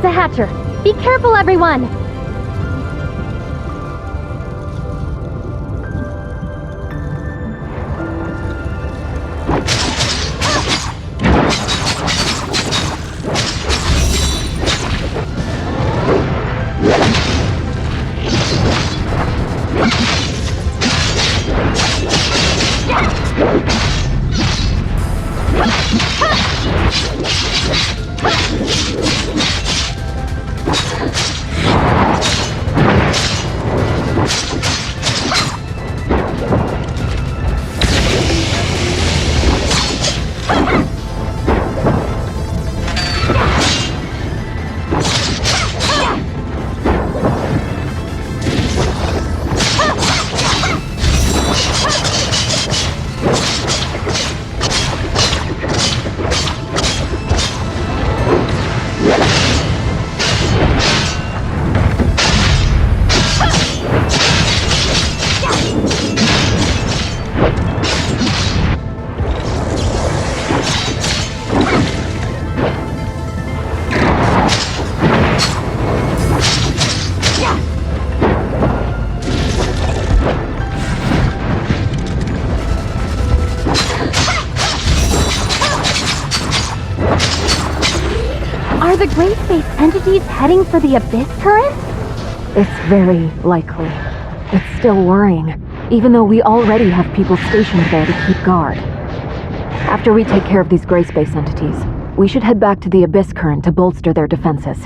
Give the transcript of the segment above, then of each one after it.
It's a hatcher. Be careful, everyone! Are the gray space entities heading for the Abyss Current? It's very likely. It's still worrying, even though we already have people stationed there to keep guard. After we take care of these gray space entities, we should head back to the Abyss Current to bolster their defenses.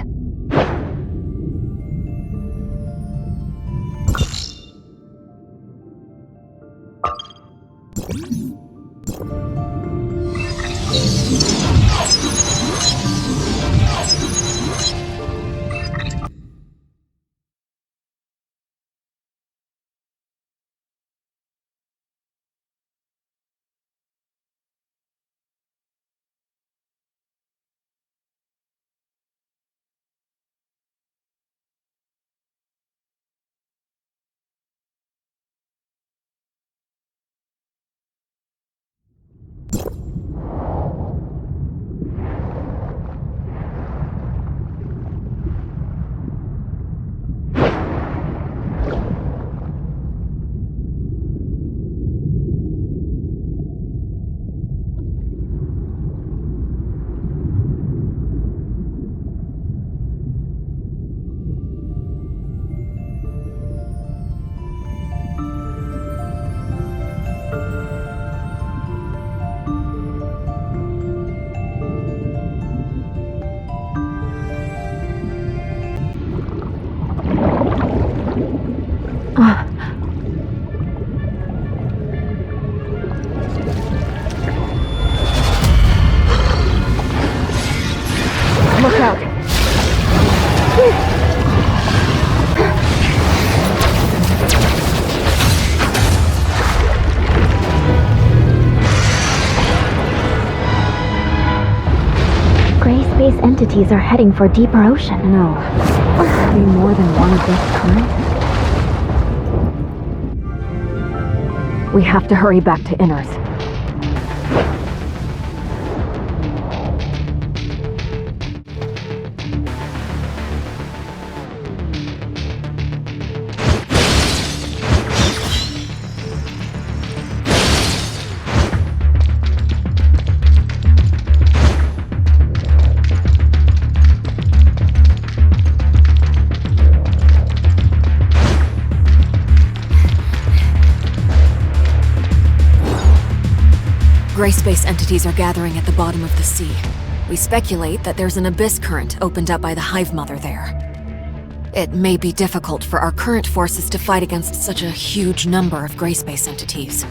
Look out! Gray space entities are heading for deeper ocean. No. Must be more than one Abyss Current. We have to hurry back to Inners. Gray space entities are gathering at the bottom of the sea. We speculate that there's an abyss current opened up by the Hive Mother there. It may be difficult for our current forces to fight against such a huge number of gray space entities.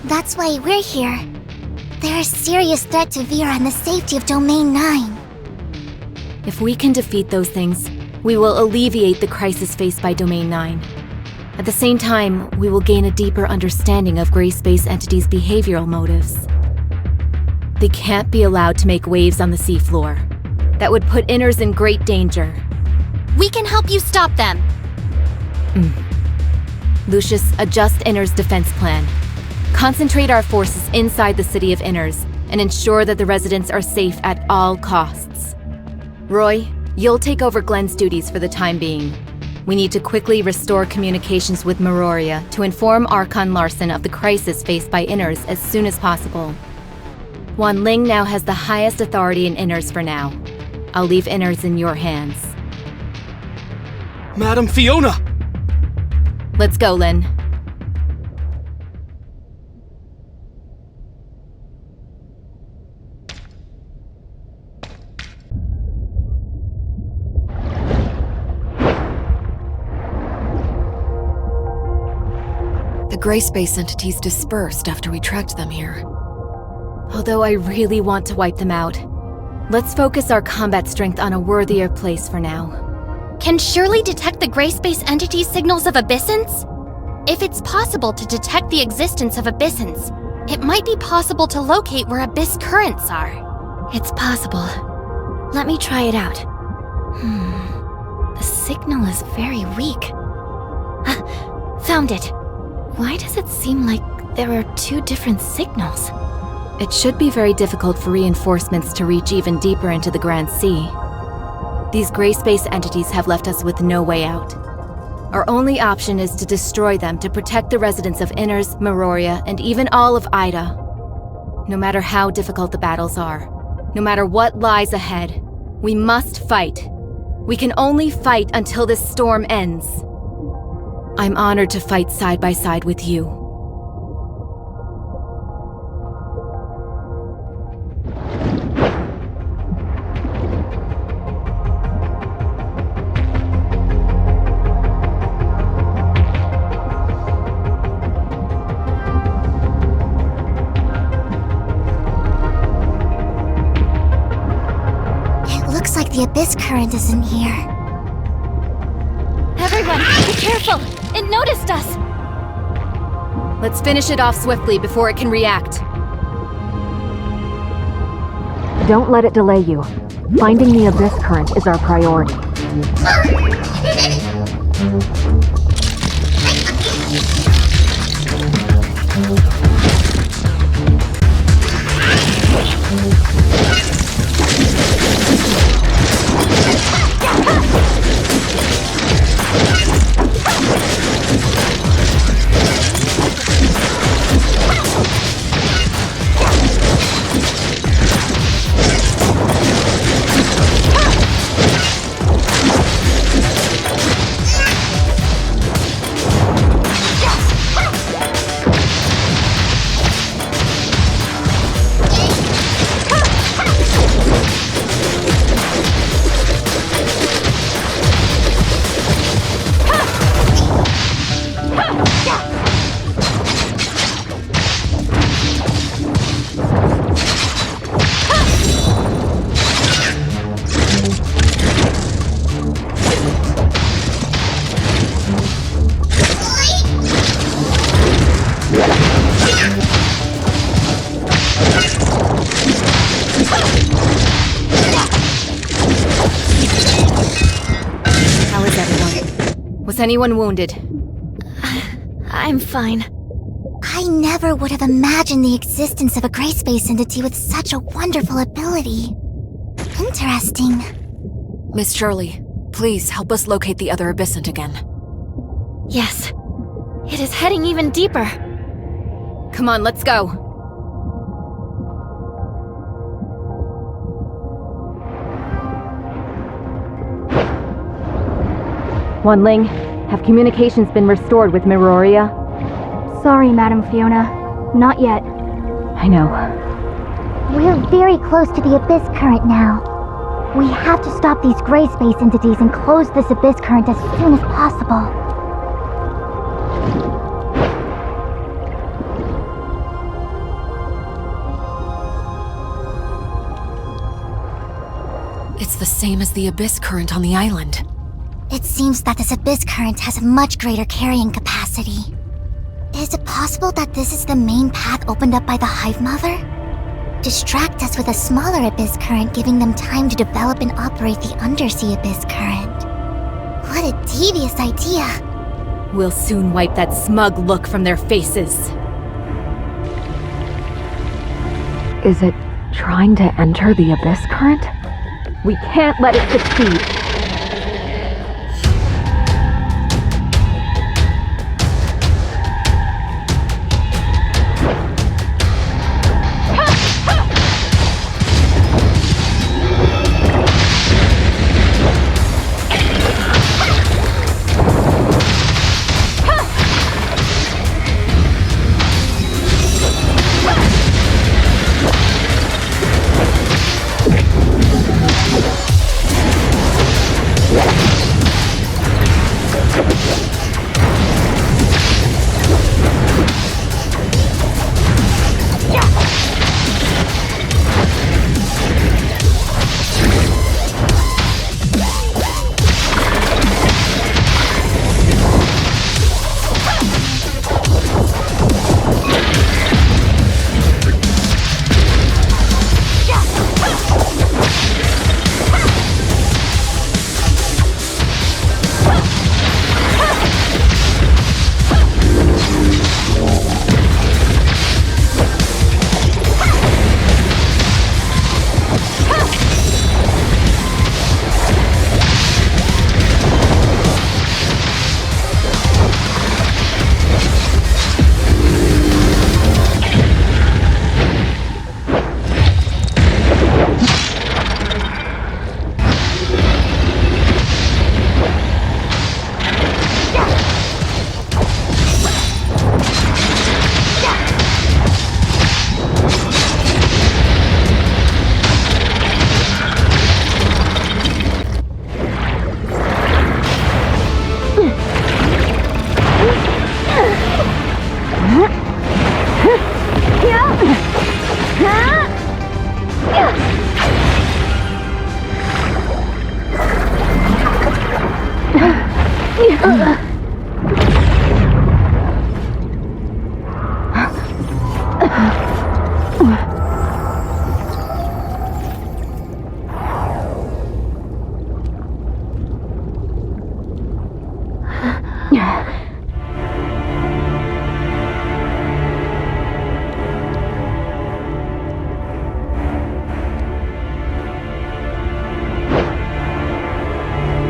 That's why we're here. They're a serious threat to Vera and the safety of Domain 9. If we can defeat those things, we will alleviate the crisis faced by Domain 9. At the same time, we will gain a deeper understanding of gray space entities' behavioral motives. They can't be allowed to make waves on the seafloor. That would put Inners in great danger. We can help you stop them! Lucius, adjust Inners' defense plan. Concentrate our forces inside the city of Inners, and ensure that the residents are safe at all costs. Roy, You'll take over Glenn's duties for the time being. We need to quickly restore communications with Meroria to inform Archon Larson of the crisis faced by Inners as soon as possible. Wan Ling now has the highest authority in Inners for now. I'll leave Inners in your hands. Madam Fiona! Let's go, Lin. The gray space entities dispersed after we tracked them here. Although I really want to wipe them out, let's focus our combat strength on a worthier place for now. Can Shirley detect the gray space entity signals of Abyssins? If it's possible to detect the existence of Abyssins, it might be possible to locate where Abyss currents are. It's possible. Let me try it out. The signal is very weak. Found it. Why does it seem like there are two different signals? It should be very difficult for reinforcements to reach even deeper into the Grand Sea. These gray space entities have left us with no way out. Our only option is to destroy them to protect the residents of Inners, Meroria, and even all of Ida. No matter how difficult the battles are, no matter what lies ahead, we must fight. We can only fight until this storm ends. I'm honored to fight side by side with you. It looks like the Abyss current isn't here. Everyone, be careful! It noticed us! Let's finish it off swiftly before it can react. Don't let it delay you. Finding the Abyss current is our priority. Was anyone wounded? I'm fine. I never would have imagined the existence of a gray space entity with such a wonderful ability. Interesting. Miss Shirley, please help us locate the other Abyssant again. Yes. It is heading even deeper. Come on, let's go. Wan Ling, have communications been restored with Meroria? Sorry, Madam Fiona. Not yet. I know. We're very close to the Abyss current now. We have to stop these gray space entities and close this Abyss current as soon as possible. It's the same as the Abyss current on the island. It seems that this Abyss current has a much greater carrying capacity. Is it possible that this is the main path opened up by the Hive Mother? Distract us with a smaller Abyss current, giving them time to develop and operate the undersea Abyss current. What a devious idea! We'll soon wipe that smug look from their faces. Is it trying to enter the Abyss current? We can't let it succeed.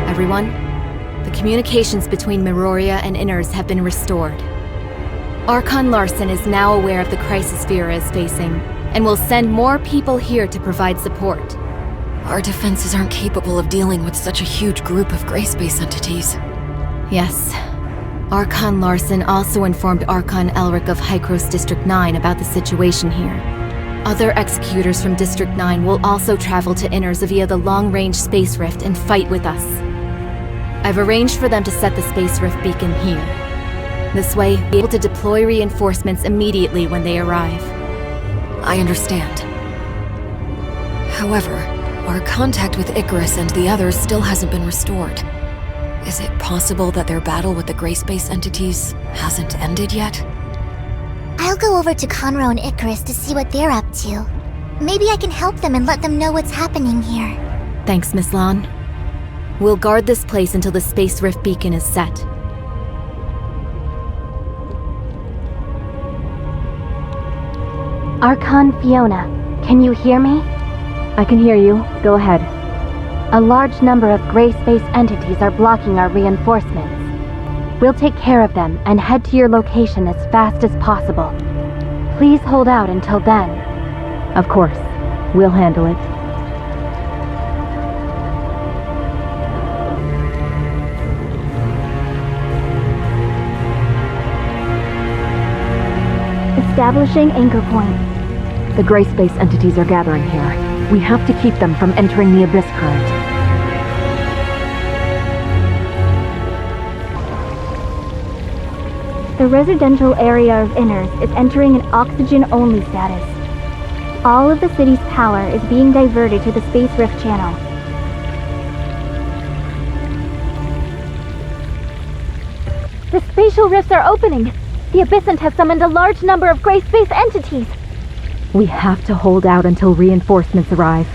Everyone, the communications between Meroria and Inners have been restored. Archon Larson is now aware of the crisis Vera is facing, and will send more people here to provide support. Our defenses aren't capable of dealing with such a huge group of gray space entities. Yes. Archon Larson also informed Archon Elric of Hykros District 9 about the situation here. Other executors from District 9 will also travel to Inners via the long-range space rift and fight with us. I've arranged for them to set the space rift beacon here. This way, we'll be able to deploy reinforcements immediately when they arrive. I understand. However, our contact with Icarus and the others still hasn't been restored. Is it possible that their battle with the gray space entities hasn't ended yet? I'll go over to Conroe and Icarus to see what they're up to. Maybe I can help them and let them know what's happening here. Thanks, Miss Lan. We'll guard this place until the space rift beacon is set. Archon Fiona, can you hear me? I can hear you. Go ahead. A large number of gray space entities are blocking our reinforcements. We'll take care of them and head to your location as fast as possible. Please hold out until then. Of course. We'll handle it. Establishing anchor point. The gray space entities are gathering here. We have to keep them from entering the abyss current. The residential area of Inners is entering an oxygen-only status. All of the city's power is being diverted to the Space Rift channel. The spatial rifts are opening! The Abyssant has summoned a large number of gray space entities! We have to hold out until reinforcements arrive.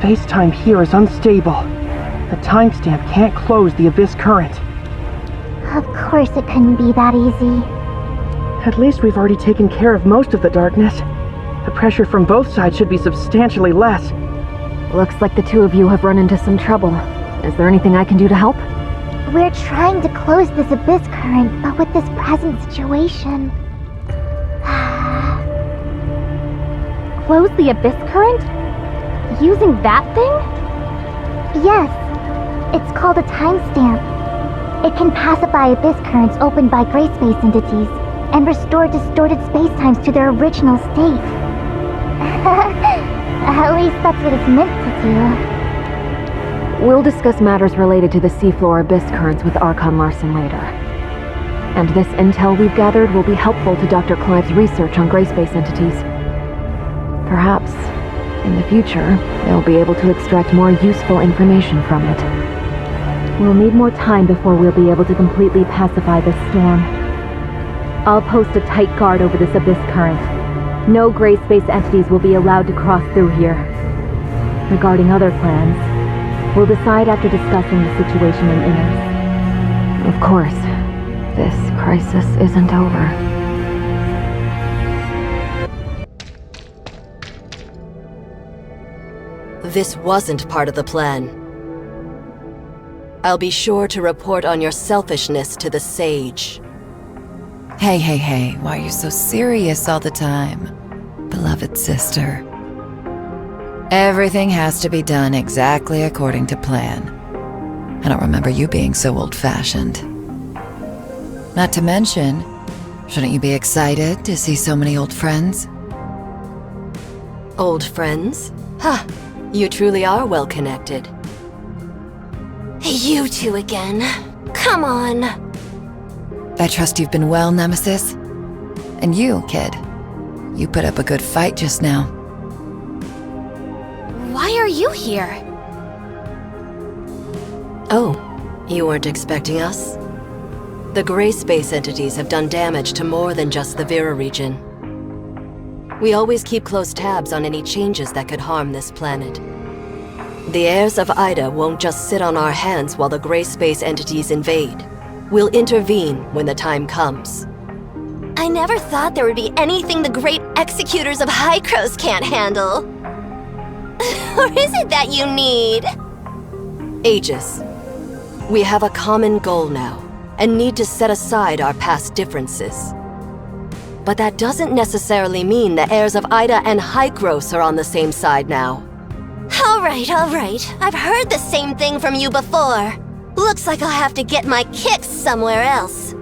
Space-time here is unstable. The timestamp can't close the Abyss current. Of course it couldn't be that easy. At least we've already taken care of most of the darkness. The pressure from both sides should be substantially less. Looks like the two of you have run into some trouble. Is there anything I can do to help? We're trying to close this Abyss current, but with this present situation... Close the Abyss current? Using that thing? Yes. It's called a timestamp. It can pacify Abyss currents opened by gray space entities and restore distorted spacetimes to their original state. At least that's what it's meant to do. We'll discuss matters related to the seafloor Abyss currents with Archon Larson later. And this intel we've gathered will be helpful to Dr. Clive's research on gray space entities. Perhaps, in the future, they'll be able to extract more useful information from it. We'll need more time before we'll be able to completely pacify this storm. I'll post a tight guard over this Abyss current. No gray space entities will be allowed to cross through here. Regarding other plans, we'll decide after discussing the situation in Inners. Of course, this crisis isn't over. This wasn't part of the plan. I'll be sure to report on your selfishness to the Sage. Hey, why are you so serious all the time? Beloved sister. Everything has to be done exactly according to plan. I don't remember you being so old-fashioned. Not to mention, shouldn't you be excited to see so many old friends? Old friends? Ha! You truly are well connected. You two again. Come on. I trust you've been well, Nemesis. And you, kid. You put up a good fight just now. Why are you here? Oh, you weren't expecting us? The gray space entities have done damage to more than just the Vera region. We always keep close tabs on any changes that could harm this planet. The heirs of Ida won't just sit on our hands while the gray space entities invade. We'll intervene when the time comes. I never thought there would be anything the great executors of Hykros can't handle. Or is it that you need? Aegis. We have a common goal now, and need to set aside our past differences. But that doesn't necessarily mean the heirs of Ida and Hykros are on the same side now. All right. I've heard the same thing from you before. Looks like I'll have to get my kicks somewhere else.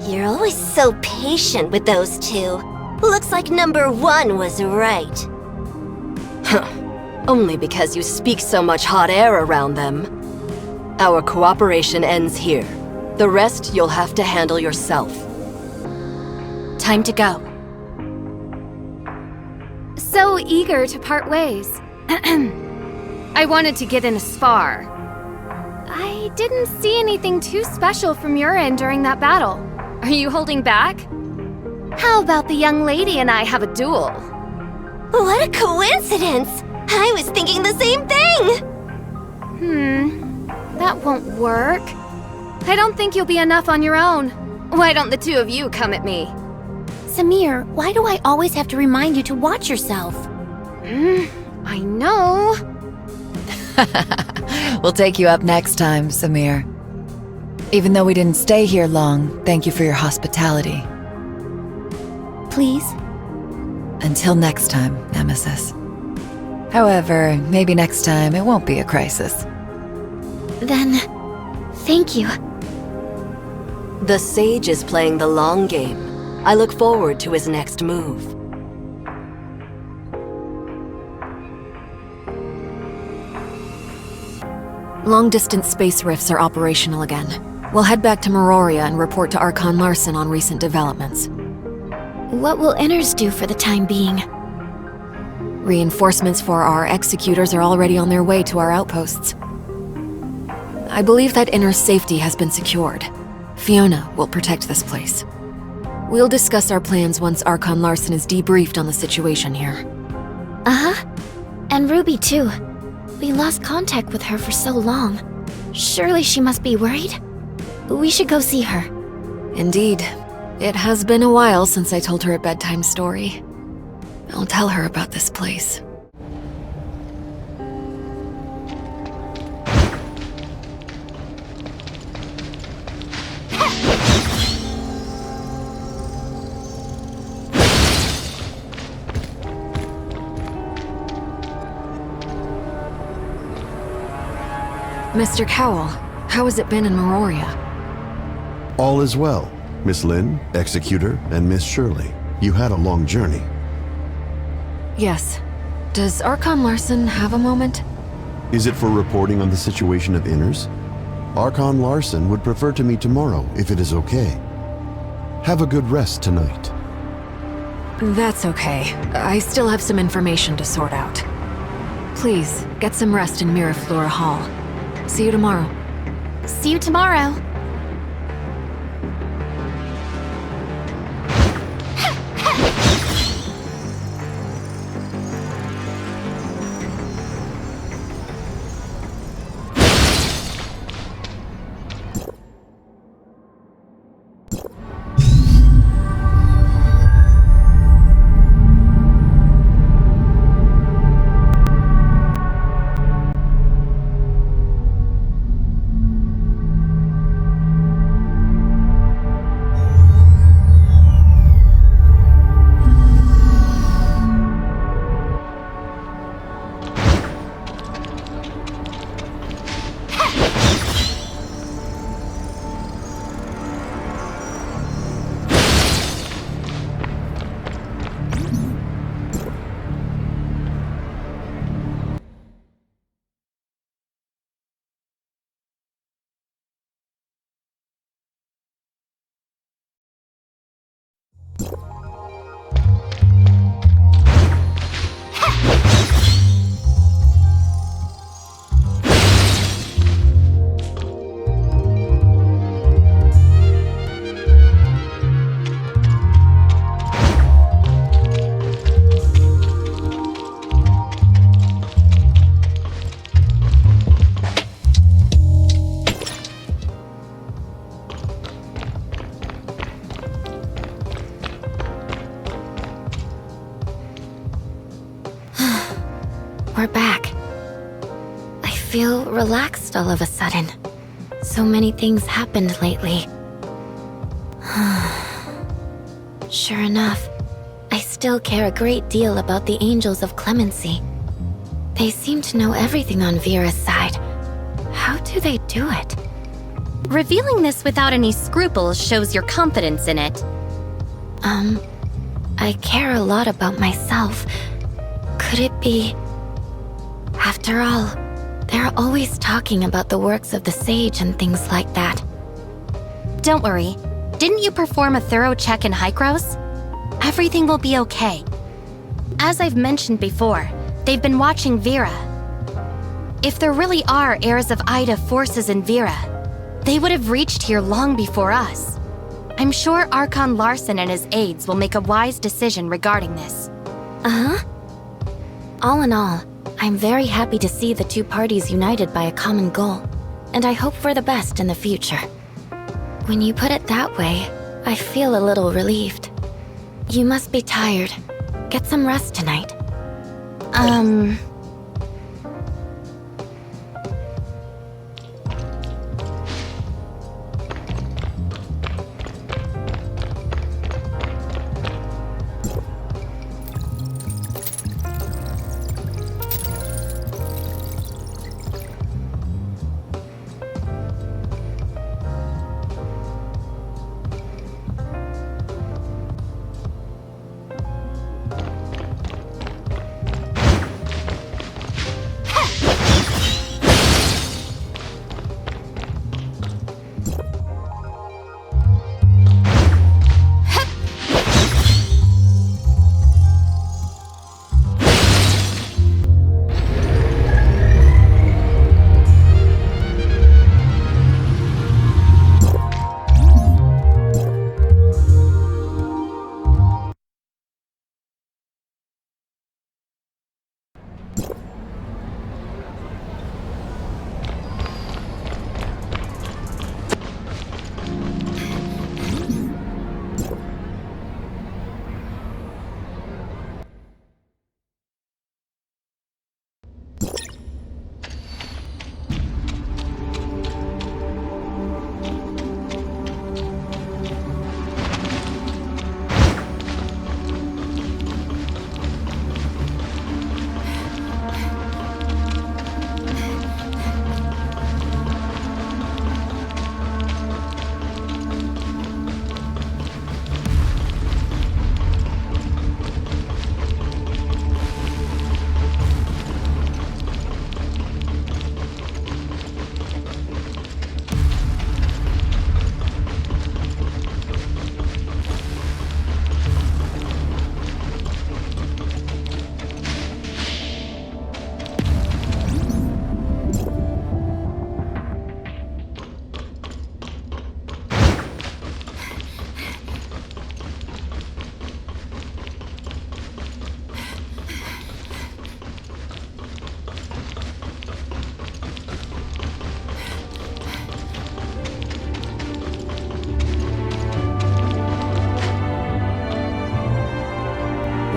You're always so patient with those two. Looks like number one was right. Huh. Only because you speak so much hot air around them. Our cooperation ends here. The rest you'll have to handle yourself. Time to go. So eager to part ways. I wanted to get in a spar. I didn't see anything too special from your end during that battle. Are you holding back? How about the young lady and I have a duel? What a coincidence! I was thinking the same thing! That won't work. I don't think you'll be enough on your own. Why don't the two of you come at me? Samir, why do I always have to remind you to watch yourself? I know. We'll take you up next time, Samir. Even though we didn't stay here long, thank you for your hospitality. Please? Until next time, Nemesis. However, maybe next time it won't be a crisis. Then, thank you. The Sage is playing the long game. I look forward to his next move. Long-distance space rifts are operational again. We'll head back to Meroria and report to Archon Larson on recent developments. What will Inners do for the time being? Reinforcements for our executors are already on their way to our outposts. I believe that Inner's safety has been secured. Fiona will protect this place. We'll discuss our plans once Archon Larson is debriefed on the situation here. Uh-huh. And Ruby, too. We lost contact with her for so long. Surely she must be worried? We should go see her. Indeed. It has been a while since I told her a bedtime story. I'll tell her about this place. Mr. Cowell, how has it been in Meroria? All is well. Miss Lynn, Executor, and Miss Shirley. You had a long journey. Yes. Does Archon Larson have a moment? Is it for reporting on the situation of Inners? Archon Larson would prefer to meet tomorrow, if it is okay. Have a good rest tonight. That's okay. I still have some information to sort out. Please, get some rest in Miraflora Hall. See you tomorrow. See you tomorrow. We're back. I feel relaxed all of a sudden. So many things happened lately. Sure enough, I still care a great deal about the Angels of Clemency. They seem to know everything on Vera's side. How do they do it? Revealing this without any scruples shows your confidence in it. I care a lot about myself. Could it be... After all, they're always talking about the works of the sage and things like that. Don't worry. Didn't you perform a thorough check in Hykros? Everything will be okay. As I've mentioned before, they've been watching Vera. If there really are heirs of Ida forces in Vera, they would have reached here long before us. I'm sure Archon Larson and his aides will make a wise decision regarding this. Uh-huh. All in all, I'm very happy to see the two parties united by a common goal, and I hope for the best in the future. When you put it that way, I feel a little relieved. You must be tired. Get some rest tonight.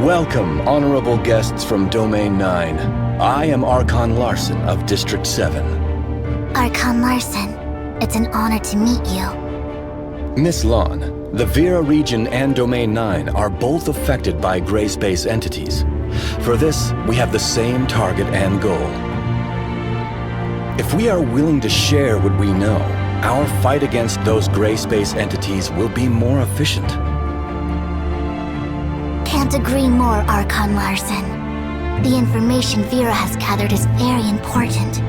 Welcome, honorable guests from Domain 9. I am Archon Larson of District 7. Archon Larson, it's an honor to meet you. Miss Lon, the Vera region and Domain 9 are both affected by gray space entities. For this, we have the same target and goal. If we are willing to share what we know, our fight against those gray space entities will be more efficient. Can't agree more, Archon Larson. The information Vera has gathered is very important.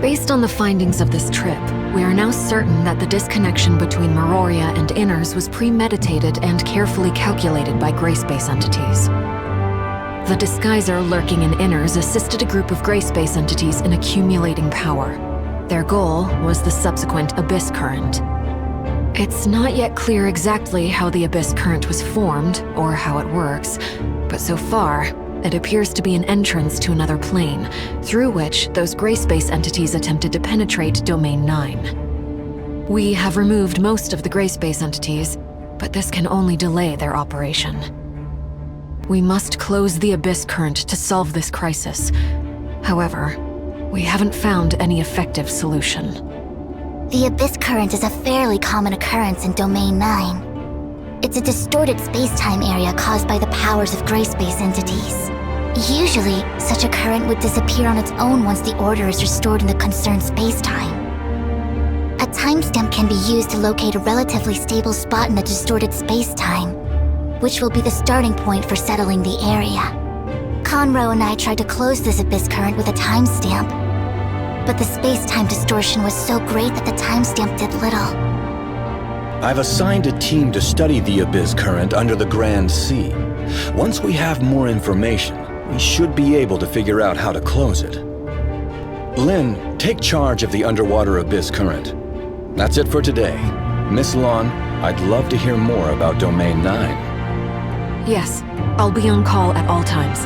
Based on the findings of this trip, we are now certain that the disconnection between Meroria and Inners was premeditated and carefully calculated by gray space entities. The disguiser lurking in Inners assisted a group of gray space entities in accumulating power. Their goal was the subsequent Abyss Current. It's not yet clear exactly how the Abyss Current was formed, or how it works, but so far, it appears to be an entrance to another plane, through which those gray space entities attempted to penetrate Domain 9. We have removed most of the gray space entities, but this can only delay their operation. We must close the Abyss Current to solve this crisis. However, we haven't found any effective solution. The Abyss Current is a fairly common occurrence in Domain 9. It's a distorted space-time area caused by the powers of gray space entities. Usually, such a current would disappear on its own once the order is restored in the concerned space-time. A timestamp can be used to locate a relatively stable spot in the distorted space-time, which will be the starting point for settling the area. Conroe and I tried to close this Abyss Current with a timestamp, but the space-time distortion was so great that the timestamp did little. I've assigned a team to study the Abyss Current under the Grand Sea. Once we have more information, we should be able to figure out how to close it. Lynn, take charge of the underwater Abyss Current. That's it for today. Miss Lon, I'd love to hear more about Domain 9. Yes, I'll be on call at all times.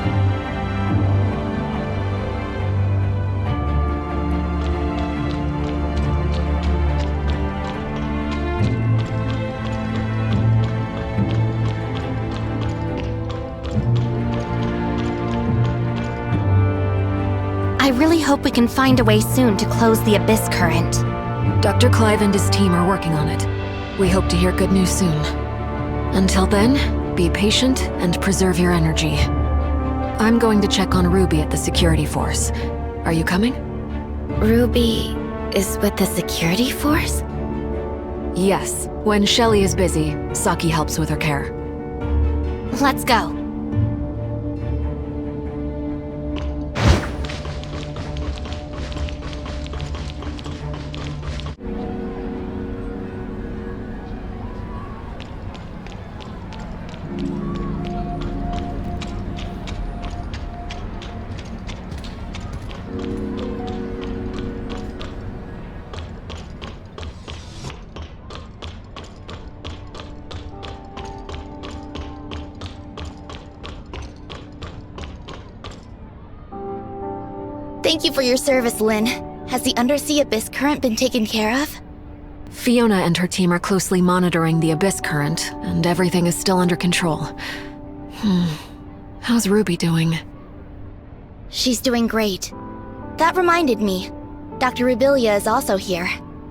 I really hope we can find a way soon to close the Abyss Current. Dr. Clive and his team are working on it. We hope to hear good news soon. Until then, be patient and preserve your energy. I'm going to check on Ruby at the security force. Are you coming? Ruby is with the security force? Yes. When Shelly is busy, Saki helps with her care. Let's go. Thank you for your service, Lynn. Has the undersea Abyss Current been taken care of? Fiona and her team are closely monitoring the Abyss Current, and everything is still under control. How's Ruby doing? She's doing great. That reminded me. Dr. Rubilia is also here.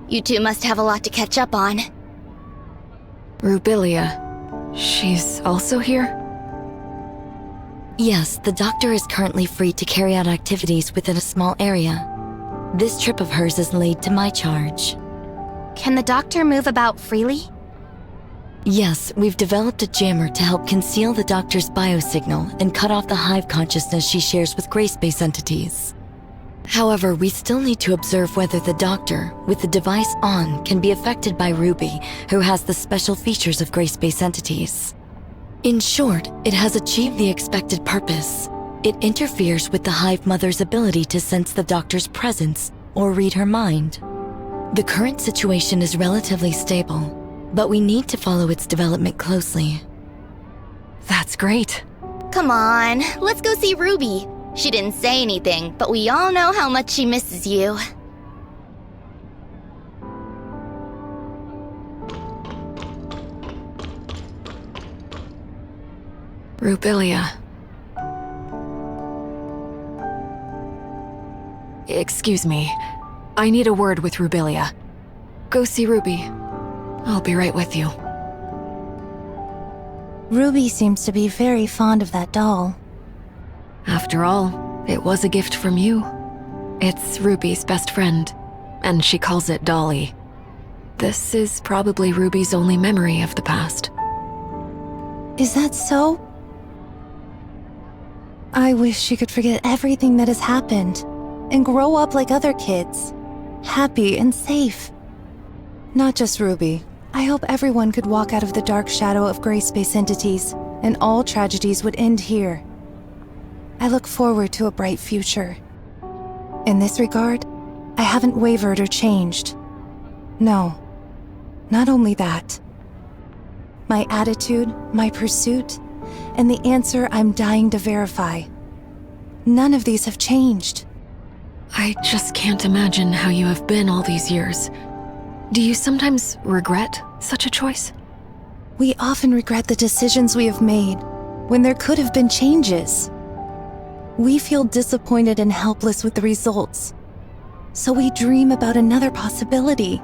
You two must have a lot to catch up on. Rubilia. She's also here? Yes, the doctor is currently free to carry out activities within a small area. This trip of hers is laid to my charge. Can the doctor move about freely? Yes, we've developed a jammer to help conceal the doctor's biosignal and cut off the hive consciousness she shares with gray space entities. However, we still need to observe whether the doctor, with the device on, can be affected by Ruby, who has the special features of gray space entities. In short, it has achieved the expected purpose. It interferes with the Hive Mother's ability to sense the doctor's presence or read her mind. The current situation is relatively stable, but we need to follow its development closely. That's great. Come on, let's go see Ruby. She didn't say anything, but we all know how much she misses you. Rubilia. Excuse me. I need a word with Rubilia. Go see Ruby. I'll be right with you. Ruby seems to be very fond of that doll. After all, it was a gift from you. It's Ruby's best friend, and she calls it Dolly. This is probably Ruby's only memory of the past. Is that so? I wish she could forget everything that has happened and grow up like other kids, happy and safe. Not just Ruby. I hope everyone could walk out of the dark shadow of gray space entities, and all tragedies would end here. I look forward to a bright future. In this regard, I haven't wavered or changed. No, not only that. My attitude, my pursuit, and the answer I'm dying to verify. None of these have changed. I just can't imagine how you have been all these years. Do you sometimes regret such a choice? We often regret the decisions we have made, when there could have been changes. We feel disappointed and helpless with the results, so we dream about another possibility.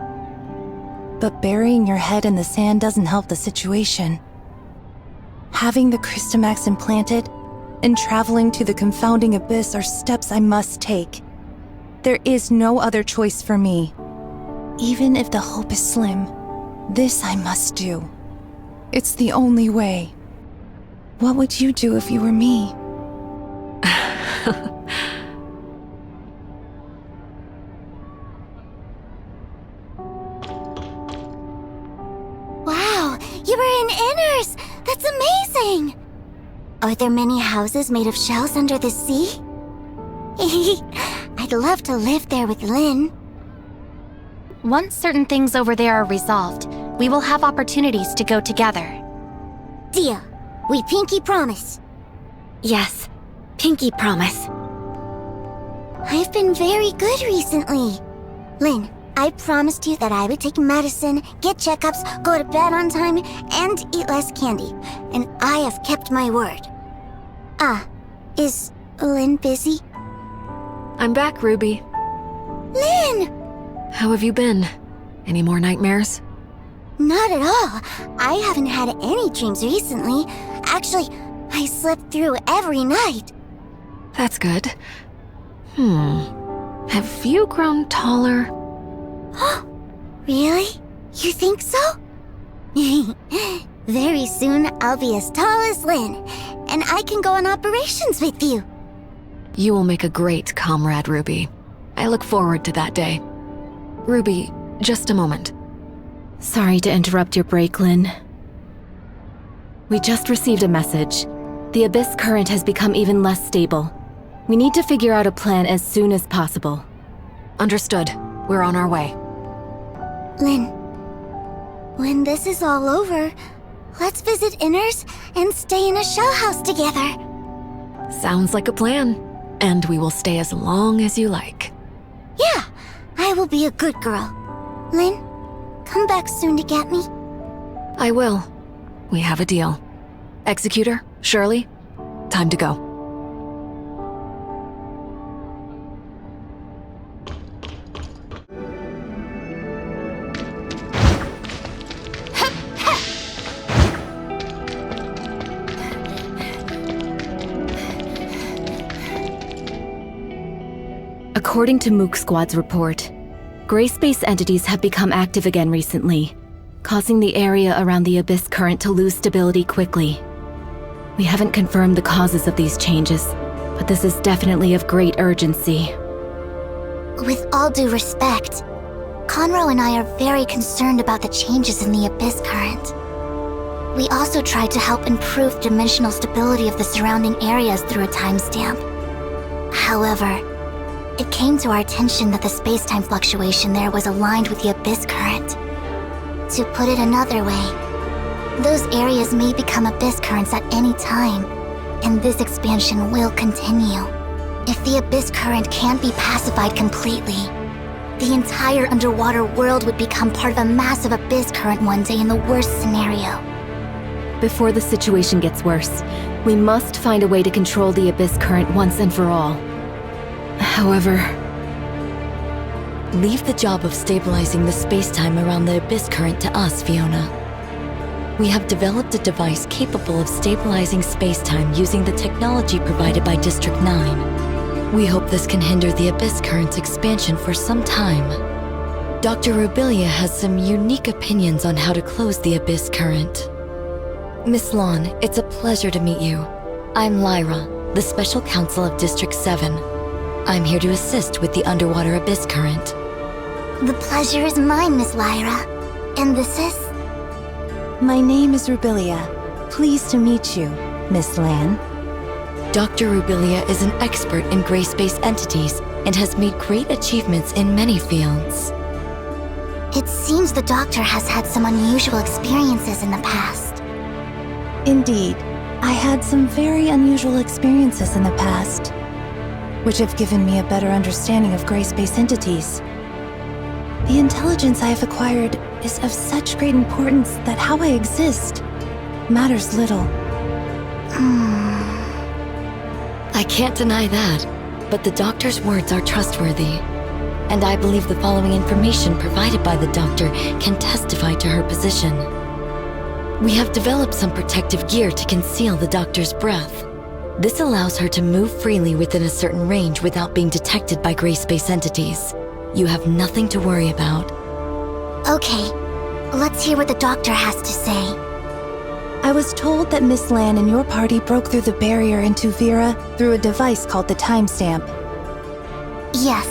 But burying your head in the sand doesn't help the situation. Having the Crystamax implanted and traveling to the confounding abyss are steps I must take. There is no other choice for me. Even if the hope is slim, this I must do. It's the only way. What would you do if you were me? Wow, you were in Inners! That's amazing! Are there many houses made of shells under the sea? I'd love to live there with Lynn. Once certain things over there are resolved, we will have opportunities to go together. Deal. We pinky promise. Yes, pinky promise. I've been very good recently. Lynn, I promised you that I would take medicine, get checkups, go to bed on time, and eat less candy. And I have kept my word. Is Lynn busy? I'm back, Ruby. Lynn! How have you been? Any more nightmares? Not at all. I haven't had any dreams recently. Actually, I slept through every night. That's good. Have you grown taller? Really? You think so? Very soon, I'll be as tall as Lynn, and I can go on operations with you. You will make a great comrade, Ruby. I look forward to that day. Ruby, just a moment. Sorry to interrupt your break, Lynn. We just received a message. The Abyss current has become even less stable. We need to figure out a plan as soon as possible. Understood. We're on our way. Lynn, when this is all over, let's visit Inners and stay in a shell house together. Sounds like a plan. And we will stay as long as you like. Yeah, I will be a good girl. Lynn, come back soon to get me. I will. We have a deal. Executor, Shirley, time to go. According to Mook Squad's report, gray space entities have become active again recently, causing the area around the Abyss current to lose stability quickly. We haven't confirmed the causes of these changes, but this is definitely of great urgency. With all due respect, Conroe and I are very concerned about the changes in the Abyss current. We also tried to help improve dimensional stability of the surrounding areas through a timestamp. However, it came to our attention that the space-time fluctuation there was aligned with the Abyss current. To put it another way, those areas may become Abyss currents at any time, and this expansion will continue. If the Abyss current can't be pacified completely, the entire underwater world would become part of a massive Abyss current one day in the worst scenario. Before the situation gets worse, we must find a way to control the Abyss current once and for all. However, leave the job of stabilizing the space-time around the Abyss current to us, Fiona. We have developed a device capable of stabilizing space-time using the technology provided by District 9. We hope this can hinder the Abyss current's expansion for some time. Dr. Rubilia has some unique opinions on how to close the Abyss current. Miss Lon, it's a pleasure to meet you. I'm Lyra, the Special Counsel of District 7. I'm here to assist with the underwater Abyss current. The pleasure is mine, Miss Lyra. And this is? My name is Rubilia. Pleased to meet you, Miss Lan. Dr. Rubilia is an expert in gray space entities and has made great achievements in many fields. It seems the doctor has had some unusual experiences in the past. Indeed, I had some very unusual experiences in the past, which have given me a better understanding of gray space entities. The intelligence I have acquired is of such great importance that how I exist matters little. I can't deny that, but the doctor's words are trustworthy. And I believe the following information provided by the doctor can testify to her position. We have developed some protective gear to conceal the doctor's breath. This allows her to move freely within a certain range without being detected by gray space entities. You have nothing to worry about. Okay, let's hear what the doctor has to say. I was told that Miss Lan and your party broke through the barrier into Vera through a device called the timestamp. Yes.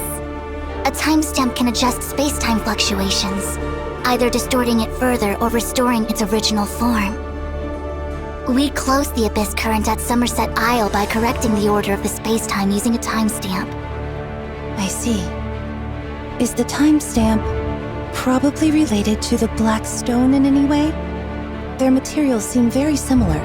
A timestamp can adjust space-time fluctuations, either distorting it further or restoring its original form. We closed the abyss current at Somerset Isle by correcting the order of the space-time using a timestamp. I see. Is the timestamp probably related to the Black Stone in any way? Their materials seem very similar.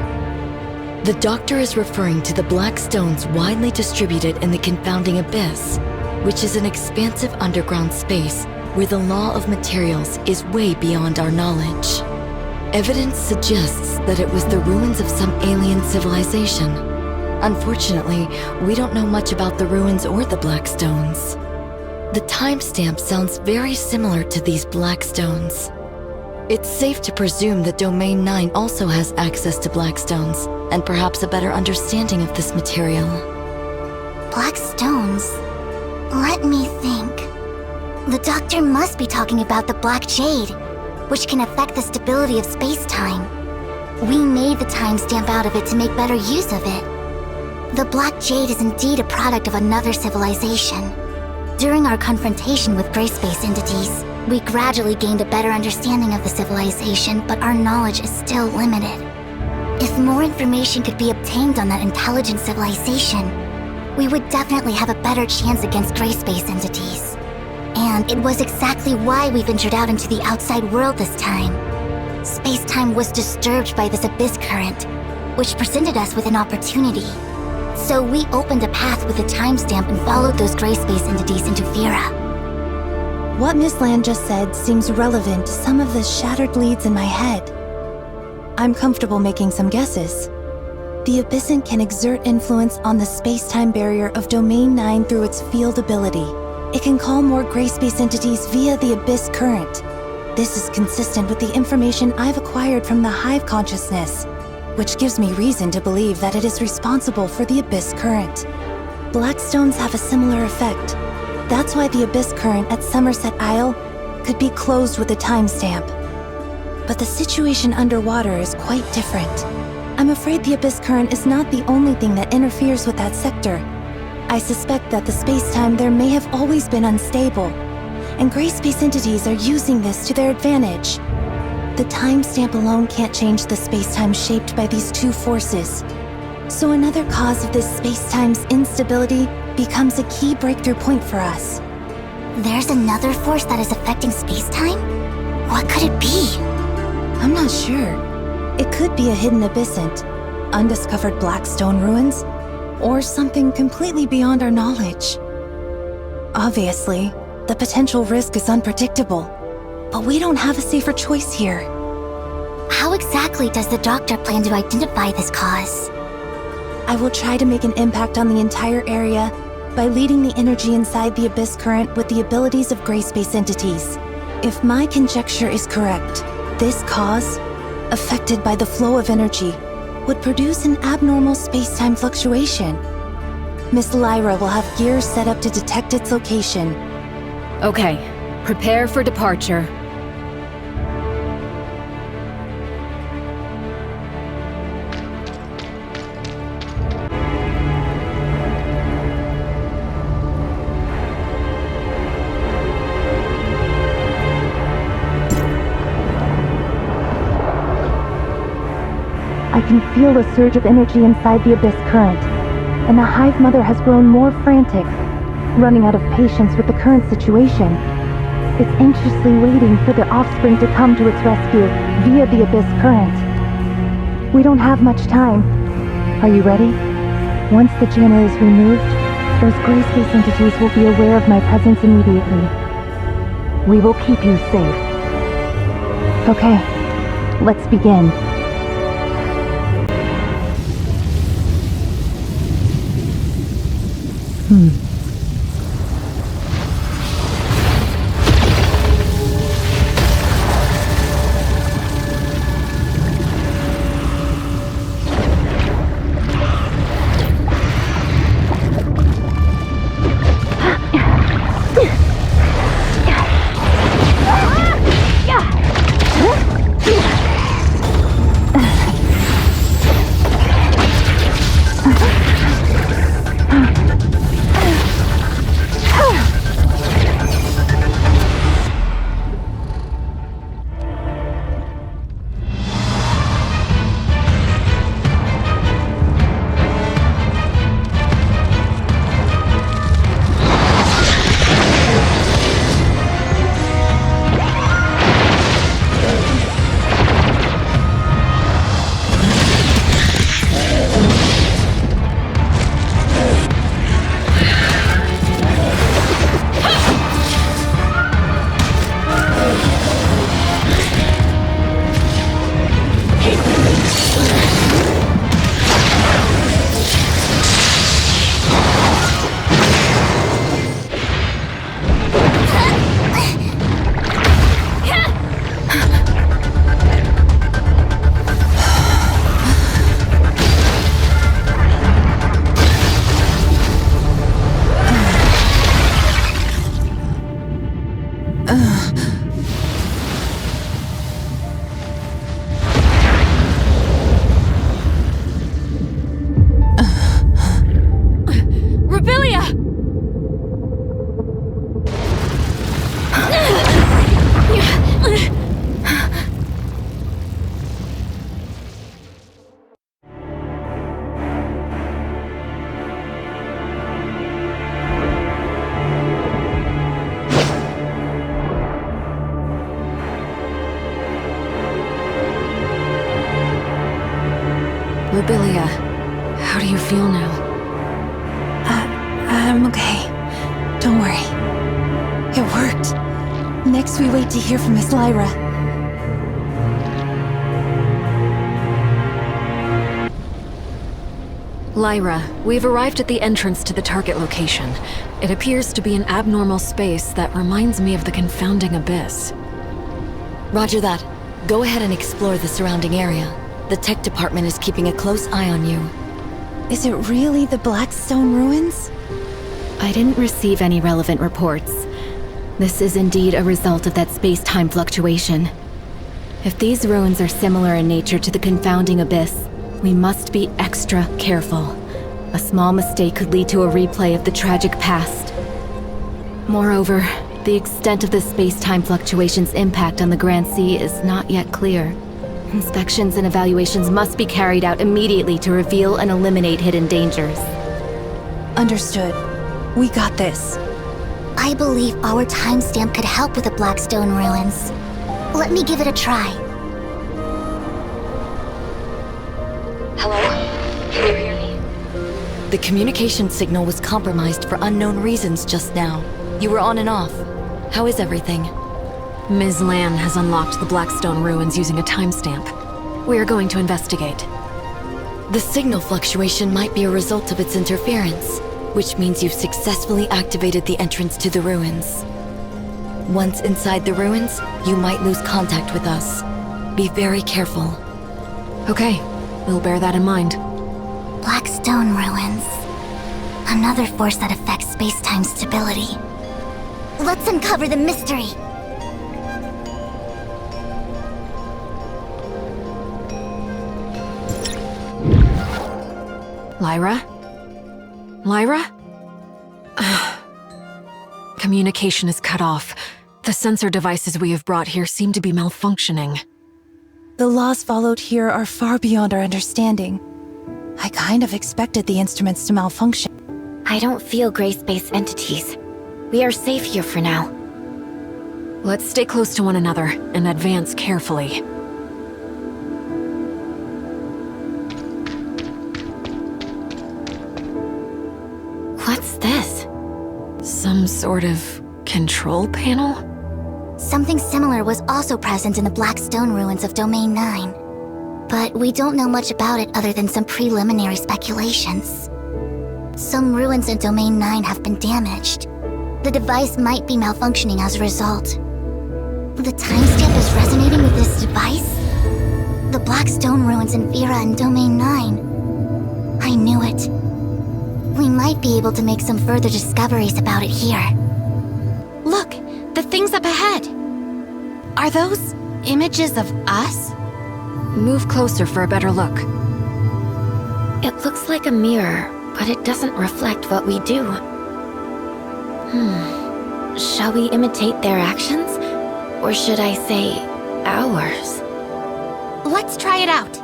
The doctor is referring to the Black Stones widely distributed in the confounding abyss, which is an expansive underground space where the law of materials is way beyond our knowledge. Evidence suggests that it was the ruins of some alien civilization. Unfortunately, we don't know much about the ruins or the Black Stones. The timestamp sounds very similar to these Black Stones. It's safe to presume that Domain 9 also has access to Black Stones, and perhaps a better understanding of this material. Black stones? Let me think. The doctor must be talking about the Black Jade, which can affect the stability of space-time. We made the timestamp out of it to make better use of it. The Black Jade is indeed a product of another civilization. During our confrontation with gray space entities, we gradually gained a better understanding of the civilization, but our knowledge is still limited. If more information could be obtained on that intelligent civilization, we would definitely have a better chance against gray space entities. And it was exactly why we ventured out into the outside world this time. Space-time was disturbed by this abyss current, which presented us with an opportunity. So we opened a path with a timestamp and followed those gray space entities into Vera. What Miss Lan just said seems relevant to some of the shattered leads in my head. I'm comfortable making some guesses. The Abyssant can exert influence on the space-time barrier of Domain 9 through its field ability. It can call more gray space entities via the abyss current. This is consistent with the information I've acquired from the Hive consciousness, which gives me reason to believe that it is responsible for the abyss current. Black stones have a similar effect. That's why the abyss current at Somerset Isle could be closed with a timestamp. But the situation underwater is quite different. I'm afraid the abyss current is not the only thing that interferes with that sector. I suspect that the space-time there may have always been unstable, and gray space entities are using this to their advantage. The timestamp alone can't change the space-time shaped by these two forces. So another cause of this space-time's instability becomes a key breakthrough point for us. There's another force that is affecting space-time? What could it be? I'm not sure. It could be a hidden abyssant, undiscovered Blackstone ruins, or something completely beyond our knowledge. Obviously, the potential risk is unpredictable, but we don't have a safer choice here. How exactly does the doctor plan to identify this cause? I will try to make an impact on the entire area by leading the energy inside the abyss current with the abilities of gray space entities. If my conjecture is correct, this cause, affected by the flow of energy, would produce an abnormal space-time fluctuation. Miss Lyra will have gears set up to detect its location. Okay, prepare for departure. I can feel a surge of energy inside the abyss current, and the Hive Mother has grown more frantic, running out of patience with the current situation. It's anxiously waiting for the offspring to come to its rescue via the abyss current. We don't have much time. Are you ready? Once the jammer is removed, those gray space entities will be aware of my presence immediately. We will keep you safe. Okay, let's begin. Rubilia, how do you feel now? I'm okay. Don't worry. It worked. Next, we wait to hear from Miss Lyra. Lyra, we've arrived at the entrance to the target location. It appears to be an abnormal space that reminds me of the confounding abyss. Roger that. Go ahead and explore the surrounding area. The tech department is keeping a close eye on you. Is it really the Blackstone ruins? I didn't receive any relevant reports. This is indeed a result of that space-time fluctuation. If these ruins are similar in nature to the confounding abyss, we must be extra careful. A small mistake could lead to a replay of the tragic past. Moreover, the extent of the space-time fluctuation's impact on the Grand Sea is not yet clear. Inspections and evaluations must be carried out immediately to reveal and eliminate hidden dangers. Understood. We got this. I believe our timestamp could help with the Blackstone ruins. Let me give it a try. Hello? Can you hear me? The communication signal was compromised for unknown reasons just now. You were on and off. How is everything? Ms. Lan has unlocked the Blackstone ruins using a timestamp. We are going to investigate. The signal fluctuation might be a result of its interference, which means you've successfully activated the entrance to the ruins. Once inside the ruins, you might lose contact with us. Be very careful. Okay, we'll bear that in mind. Blackstone ruins. Another force that affects space-time stability. Let's uncover the mystery! Lyra? Lyra? Communication is cut off. The sensor devices we have brought here seem to be malfunctioning. The laws followed here are far beyond our understanding. I kind of expected the instruments to malfunction. I don't feel gray space entities. We are safe here for now. Let's stay close to one another and advance carefully. What's this? Some sort of control panel? Something similar was also present in the Blackstone ruins of Domain 9. But we don't know much about it other than some preliminary speculations. Some ruins in Domain 9 have been damaged. The device might be malfunctioning as a result. The timestamp is resonating with this device? The black stone ruins in Vera and Domain 9. I knew it. We might be able to make some further discoveries about it here. Look, the things up ahead. Are those images of us? Move closer for a better look. It looks like a mirror, but it doesn't reflect what we do. Shall we imitate their actions? Or should I say, ours? Let's try it out.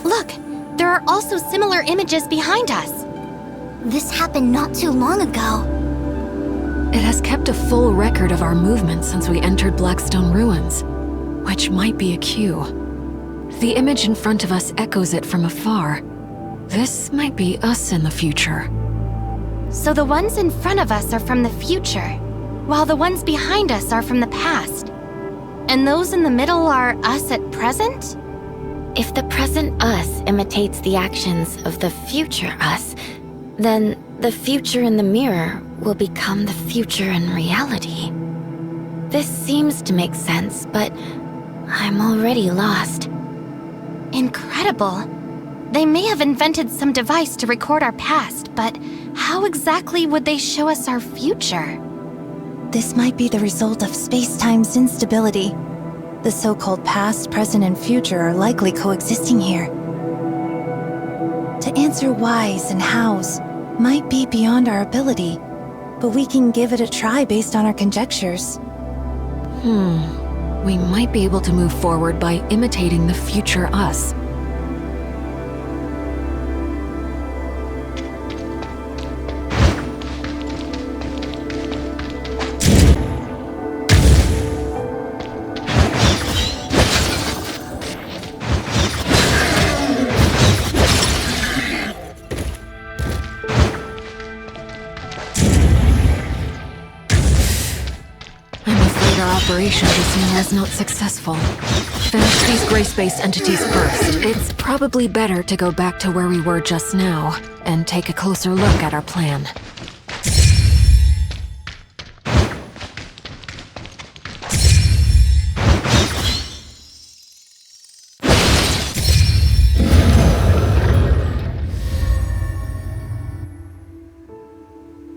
Look, there are also similar images behind us. This happened not too long ago. It has kept a full record of our movements since we entered Blackstone Ruins, which might be a cue. The image in front of us echoes it from afar. This might be us in the future. So the ones in front of us are from the future, while the ones behind us are from the past. And those in the middle are us at present? If the present us imitates the actions of the future us, then the future in the mirror will become the future in reality. This seems to make sense, but I'm already lost. Incredible. They may have invented some device to record our past, but how exactly would they show us our future? This might be the result of space-time's instability. The so-called past, present, and future are likely coexisting here. To answer whys and hows might be beyond our ability, but we can give it a try based on our conjectures. We might be able to move forward by imitating the future us. Operation just now is not successful. Finish these gray space entities first. It's probably better to go back to where we were just now and take a closer look at our plan.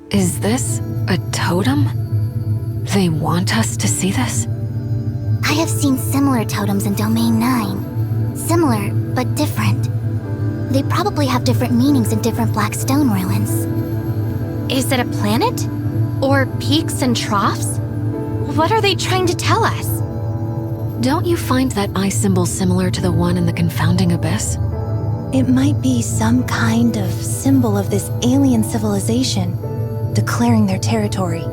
Is this a totem? They want us to see this? I have seen similar totems in Domain 9. Similar, but different. They probably have different meanings in different black stone ruins. Is it a planet? Or peaks and troughs? What are they trying to tell us? Don't you find that eye symbol similar to the one in the confounding abyss? It might be some kind of symbol of this alien civilization, declaring their territory.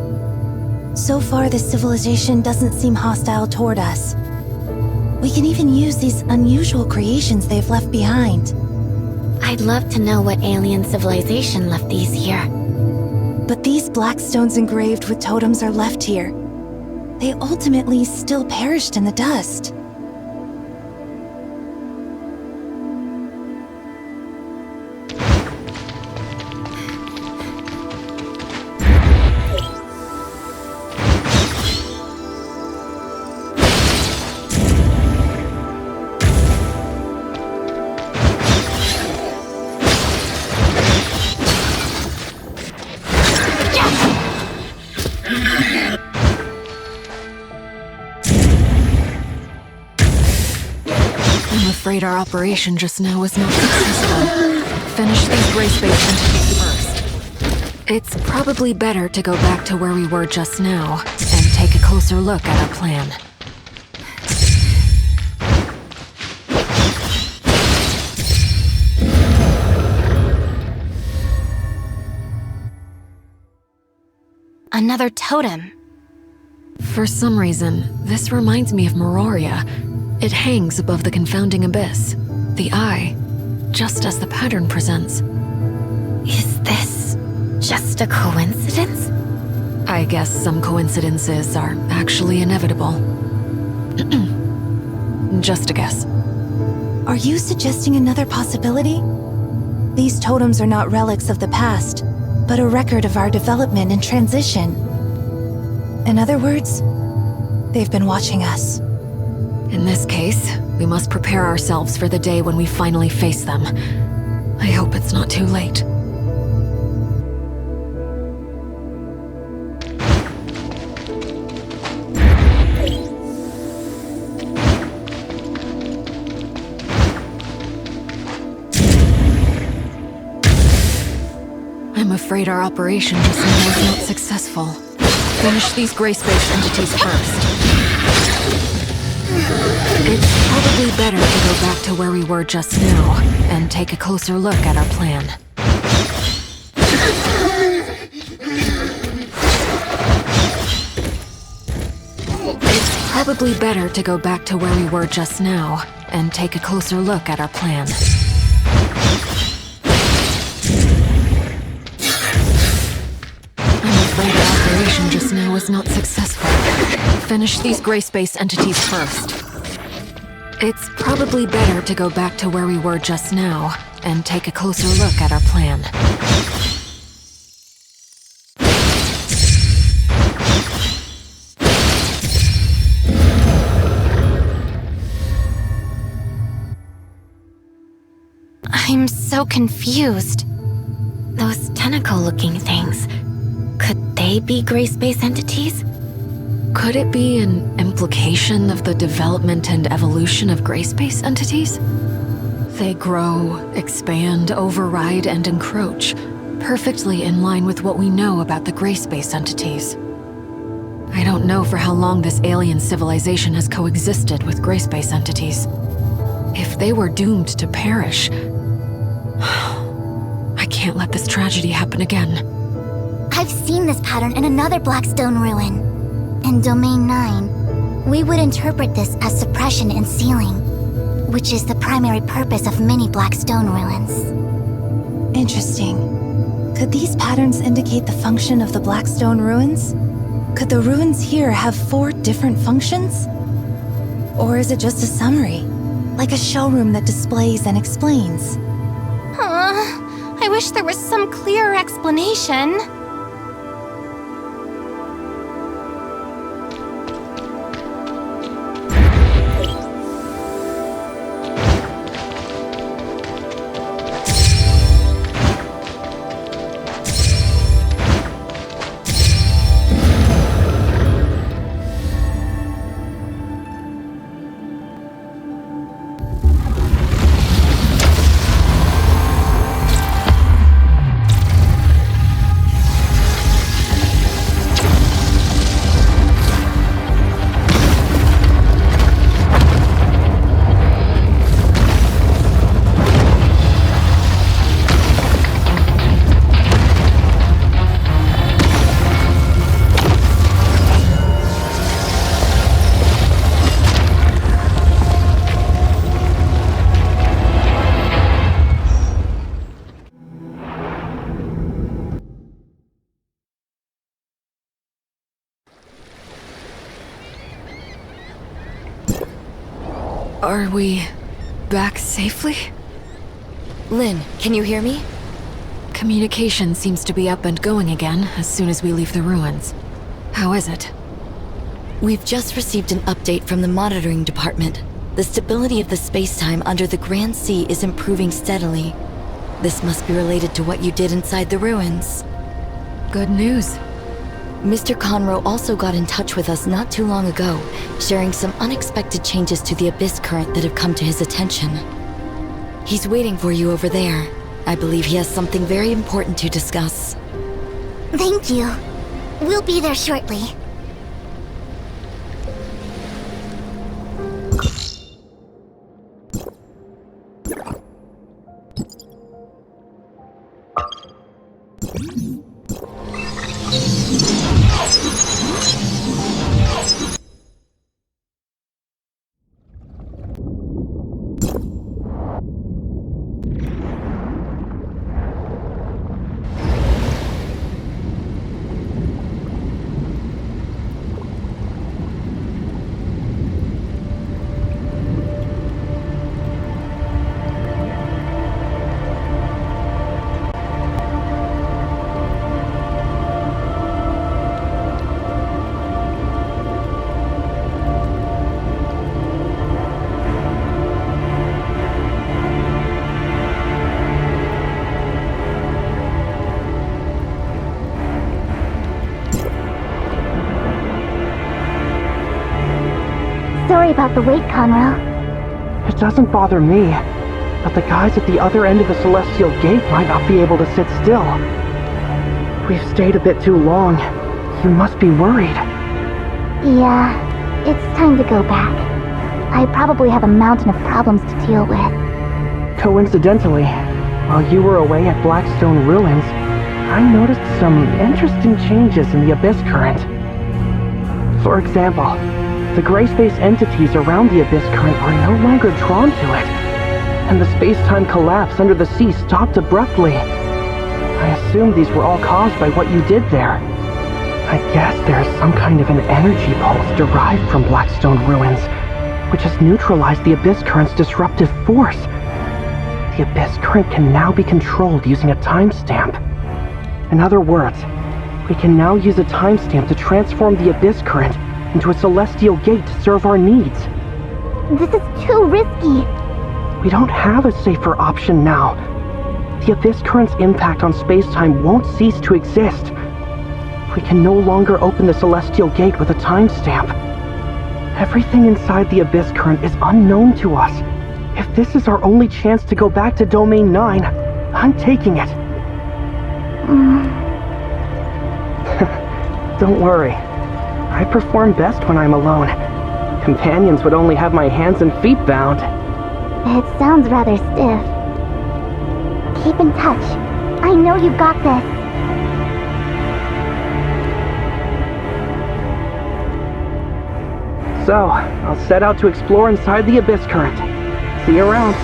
So far, this civilization doesn't seem hostile toward us. We can even use these unusual creations they've left behind. I'd love to know what alien civilization left these here. But these black stones engraved with totems are left here. They ultimately still perished in the dust. I'm afraid our operation just now was not successful. Finish these gray space entities first. It's probably better to go back to where we were just now and take a closer look at our plan. Another totem. For some reason, this reminds me of Meroria. It hangs above the confounding abyss, the eye, just as the pattern presents. Is this just a coincidence? I guess some coincidences are actually inevitable. Just a guess. Are you suggesting another possibility? These totems are not relics of the past, but a record of our development and transition. In other words, they've been watching us. In this case, we must prepare ourselves for the day when we finally face them. I hope it's not too late. I'm afraid our operation just now was not successful. Finish these gray-space entities first. It's probably better to go back to where we were just now and take a closer look at our plan. It's probably better to go back to where we were just now and take a closer look at our plan. Just now was not successful. Finish these gray-space entities first. It's probably better to go back to where we were just now and take a closer look at our plan. I'm so confused. Those tentacle-looking things. Could they be gray space entities? Could it be an implication of the development and evolution of gray space entities? They grow, expand, override, and encroach, perfectly in line with what we know about the gray space entities. I don't know for how long this alien civilization has coexisted with gray space entities. If they were doomed to perish, I can't let this tragedy happen again. I've seen this pattern in another Blackstone ruin. In Domain 9, we would interpret this as suppression and sealing, which is the primary purpose of many Blackstone ruins. Interesting. Could these patterns indicate the function of the Blackstone ruins? Could the ruins here have 4 different functions? Or is it just a summary? Like a showroom that displays and explains? I wish there was some clearer explanation. Are we back safely? Lynn, can you hear me? Communication seems to be up and going again as soon as we leave the ruins. How is it? We've just received an update from the monitoring department. The stability of the space-time under the Grand Sea is improving steadily. This must be related to what you did inside the ruins. Good news. Mr. Conroe also got in touch with us not too long ago, sharing some unexpected changes to the Abyss current that have come to his attention. He's waiting for you over there. I believe he has something very important to discuss. Thank you. We'll be there shortly. Sorry about the wait, Conroe. It doesn't bother me, but the guys at the other end of the Celestial Gate might not be able to sit still. We've stayed a bit too long. You must be worried. Yeah, it's time to go back. I probably have a mountain of problems to deal with. Coincidentally, while you were away at Blackstone Ruins, I noticed some interesting changes in the Abyss Current. For example, the gray space entities around the Abyss Current are no longer drawn to it, and the space-time collapse under the sea stopped abruptly. I assume these were all caused by what you did there. I guess there is some kind of an energy pulse derived from Blackstone Ruins, which has neutralized the Abyss Current's disruptive force. The Abyss Current can now be controlled using a timestamp. In other words, we can now use a timestamp to transform the Abyss Current into a Celestial Gate to serve our needs. This is too risky. We don't have a safer option now. The Abyss Current's impact on space-time won't cease to exist. We can no longer open the Celestial Gate with a timestamp. Everything inside the Abyss Current is unknown to us. If this is our only chance to go back to Domain 9, I'm taking it. Don't worry. I perform best when I'm alone. Companions would only have my hands and feet bound. It sounds rather stiff. Keep in touch. I know you've got this. So, I'll set out to explore inside the Abyss Current. See you around.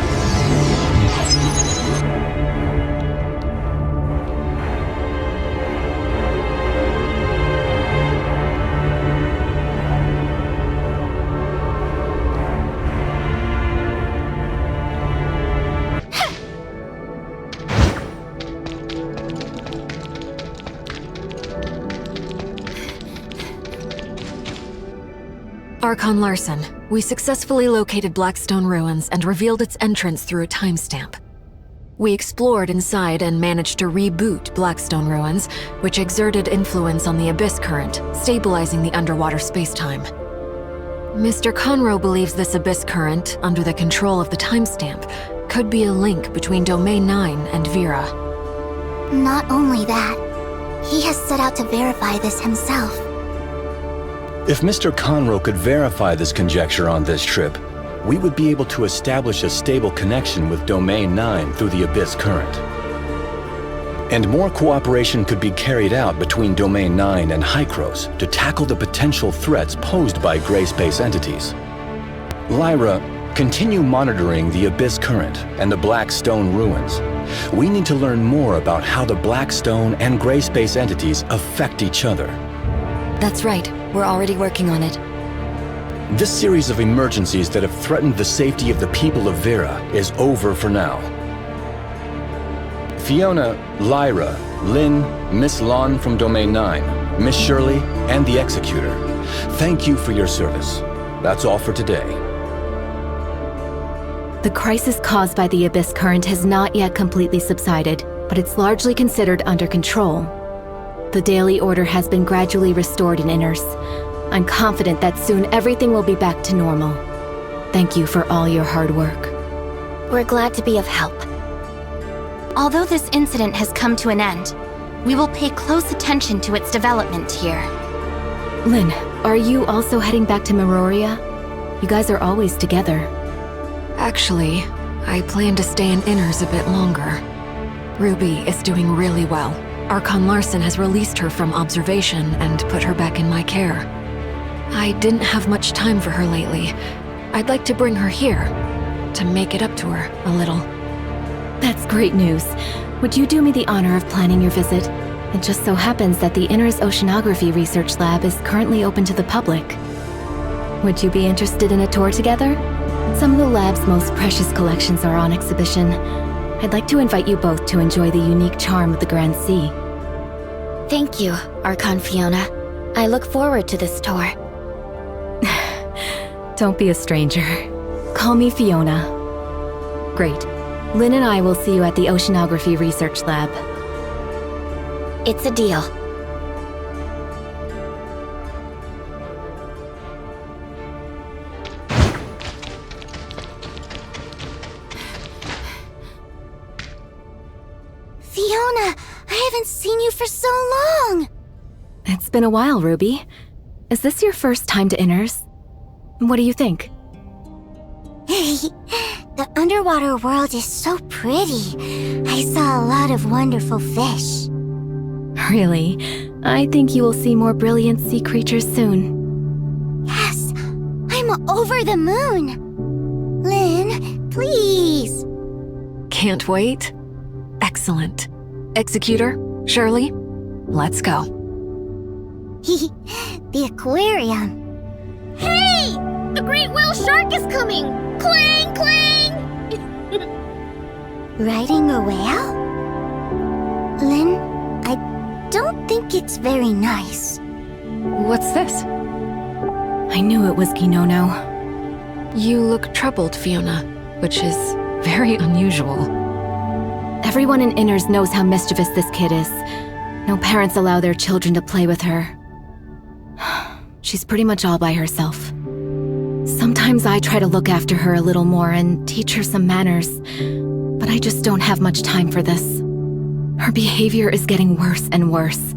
Archon Larson, we successfully located Blackstone Ruins and revealed its entrance through a timestamp. We explored inside and managed to reboot Blackstone Ruins, which exerted influence on the Abyss Current, stabilizing the underwater spacetime. Mr. Conroe believes this Abyss Current, under the control of the timestamp, could be a link between Domain 9 and Vera. Not only that, he has set out to verify this himself. If Mr. Conroe could verify this conjecture on this trip, we would be able to establish a stable connection with Domain 9 through the Abyss Current. And more cooperation could be carried out between Domain 9 and Hykros to tackle the potential threats posed by gray space entities. Lyra, continue monitoring the Abyss Current and the Blackstone Ruins. We need to learn more about how the Blackstone and gray space entities affect each other. That's right. We're already working on it. This series of emergencies that have threatened the safety of the people of Vera is over for now. Fiona, Lyra, Lynn, Miss Lon from Domain 9, Miss Shirley, and the Executor, thank you for your service. That's all for today. The crisis caused by the Abyss Current has not yet completely subsided, but it's largely considered under control. The daily order has been gradually restored in Inners. I'm confident that soon everything will be back to normal. Thank you for all your hard work. We're glad to be of help. Although this incident has come to an end, we will pay close attention to its development here. Lynn, are you also heading back to Meroria? You guys are always together. Actually, I plan to stay in Inners a bit longer. Ruby is doing really well. Archon Larson has released her from observation and put her back in my care. I didn't have much time for her lately. I'd like to bring her here, to make it up to her a little. That's great news. Would you do me the honor of planning your visit? It just so happens that the Inners Oceanography Research Lab is currently open to the public. Would you be interested in a tour together? Some of the lab's most precious collections are on exhibition. I'd like to invite you both to enjoy the unique charm of the Grand Sea. Thank you, Archon Fiona. I look forward to this tour. Don't be a stranger. Call me Fiona. Great. Lynn and I will see you at the Oceanography Research Lab. It's a deal. Fiona! I haven't seen you for so long! It's been a while, Ruby. Is this your first time to Inners? What do you think? The underwater world is so pretty. I saw a lot of wonderful fish. Really? I think you will see more brilliant sea creatures soon. Yes! I'm over the moon! Lynn, please! Can't wait. Excellent. Executor, Shirley, let's go. The aquarium. Hey! The great whale shark is coming! Clang, clang! Riding a whale? Lynn, I don't think it's very nice. What's this? I knew it was Ginono. You look troubled, Fiona, which is very unusual. Everyone in Inners knows how mischievous this kid is. No parents allow their children to play with her. She's pretty much all by herself. Sometimes I try to look after her a little more and teach her some manners, but I just don't have much time for this. Her behavior is getting worse and worse,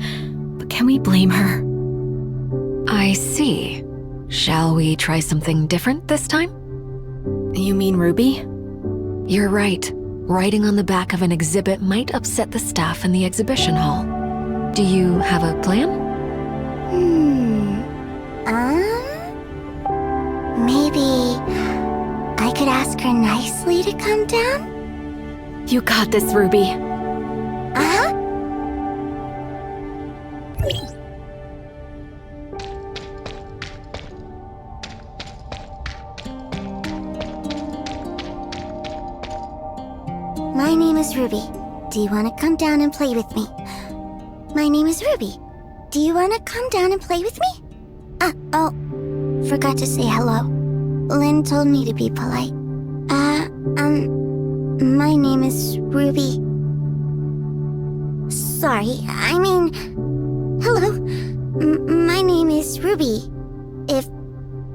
but can we blame her? I see. Shall we try something different this time? You mean Ruby? You're right. Riding on the back of an exhibit might upset the staff in the exhibition hall. Do you have a plan? Maybe I could ask her nicely to come down? You got this, Ruby. Uh-huh. My name is Ruby. Do you want to come down and play with me? My name is Ruby. Do you want to come down and play with me? Oh, forgot to say hello. Lynn told me to be polite. My name is Ruby. Sorry, I mean... Hello. My name is Ruby.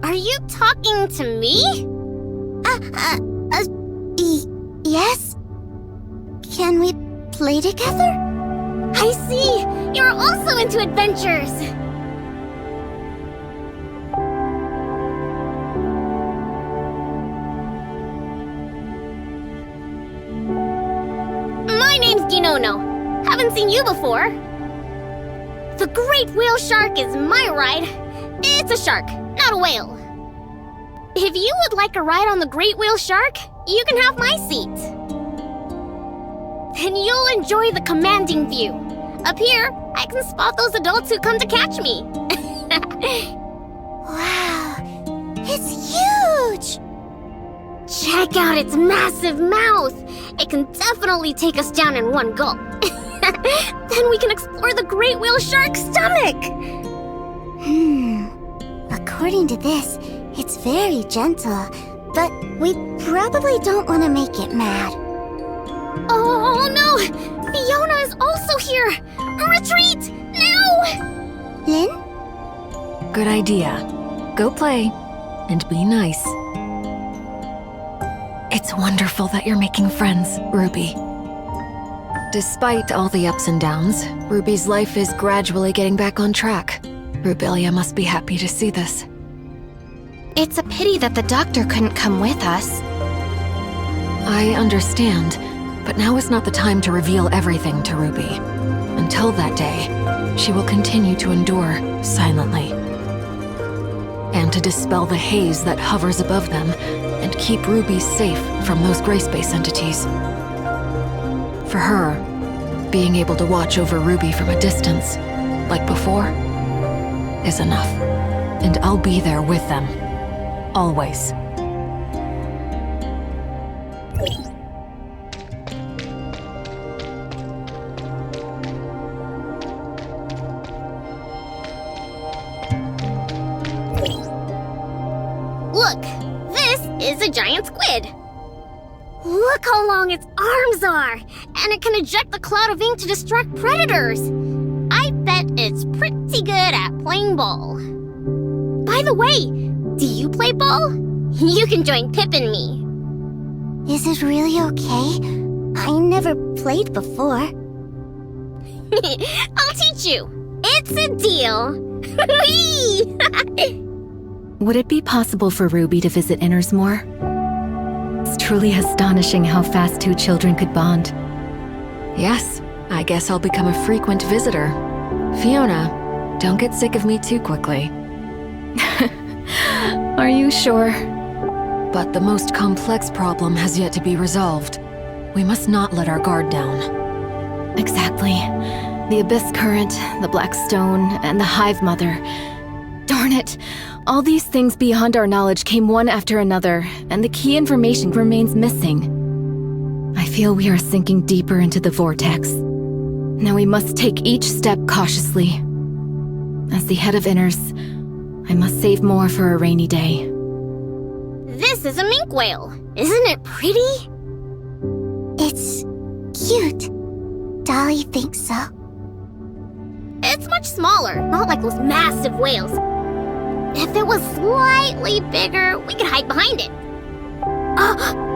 Are you talking to me? Yes? Can we play together? I see! You're also into adventures! My name's Ginono. Haven't seen you before. The great whale shark is my ride. It's a shark, not a whale. If you would like a ride on the great whale shark, you can have my seat. And you'll enjoy the commanding view. Up here, I can spot those adults who come to catch me. Wow, it's huge! Check out its massive mouth. It can definitely take us down in one gulp. Then we can explore the great whale shark's stomach. According to this, it's very gentle, but we probably don't want to make it mad. Oh no! Fiona is also here! Retreat! Now! Lynn? Good idea. Go play, and be nice. It's wonderful that you're making friends, Ruby. Despite all the ups and downs, Ruby's life is gradually getting back on track. Rubelia must be happy to see this. It's a pity that the doctor couldn't come with us. I understand, but now is not the time to reveal everything to Ruby. Until that day, she will continue to endure silently. And to dispel the haze that hovers above them and keep Ruby safe from those gray-space entities. For her, being able to watch over Ruby from a distance, like before, is enough. And I'll be there with them. Always. Look, this is a giant squid. Look how long its arms are, and it can eject the cloud of ink to distract predators. I bet it's pretty good at playing ball. By the way, do you play ball? You can join Pip and me. Is it really okay? I never played before. I'll teach you. It's a deal. Whee! Would it be possible for Ruby to visit Inners more? It's truly astonishing how fast two children could bond. Yes, I guess I'll become a frequent visitor. Fiona, don't get sick of me too quickly. Are you sure? But the most complex problem has yet to be resolved. We must not let our guard down. Exactly. The Abyss Current, the Black Stone, and the Hive Mother. Darn it! All these things beyond our knowledge came one after another, and the key information remains missing. I feel we are sinking deeper into the vortex. Now we must take each step cautiously. As the head of Inners, I must save more for a rainy day. This is a mink whale. Isn't it pretty? It's cute. Dolly thinks so. It's much smaller, not like those massive whales. If it was slightly bigger, we could hide behind it.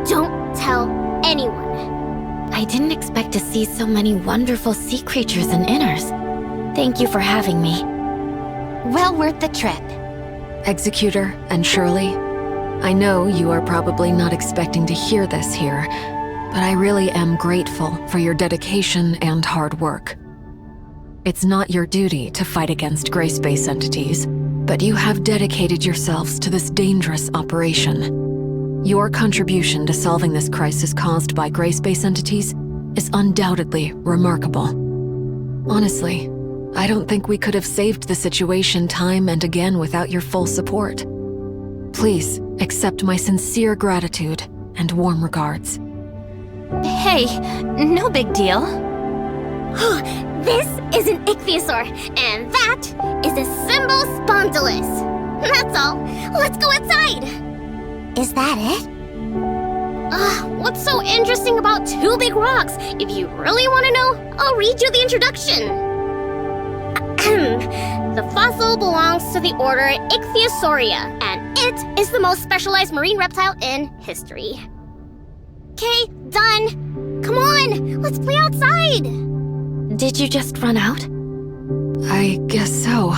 Don't tell anyone. I didn't expect to see so many wonderful sea creatures in Inners. Thank you for having me. Well worth the trip. Executor and Shirley, I know you are probably not expecting to hear this here, but I really am grateful for your dedication and hard work. It's not your duty to fight against gray space entities, but you have dedicated yourselves to this dangerous operation. Your contribution to solving this crisis caused by gray space entities is undoubtedly remarkable. Honestly, I don't think we could have saved the situation time and again without your full support. Please accept my sincere gratitude and warm regards. Hey, no big deal. This is an ichthyosaur, and that is a Symbospondylus. That's all. Let's go outside. Is that it? What's so interesting about two big rocks? If you really want to know, I'll read you the introduction. The fossil belongs to the order Ichthyosauria, and it is the most specialized marine reptile in history. Okay, done. Come on, let's play outside. Did you just run out? I guess so.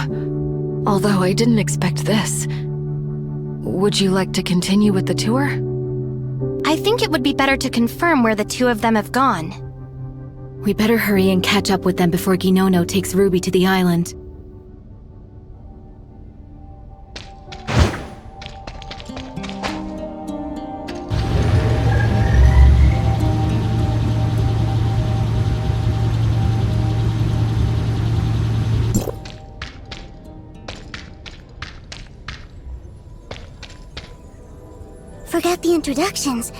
Although I didn't expect this. Would you like to continue with the tour? I think it would be better to confirm where the two of them have gone. We better hurry and catch up with them before Ginono takes Ruby to the island. Forgot the introductions.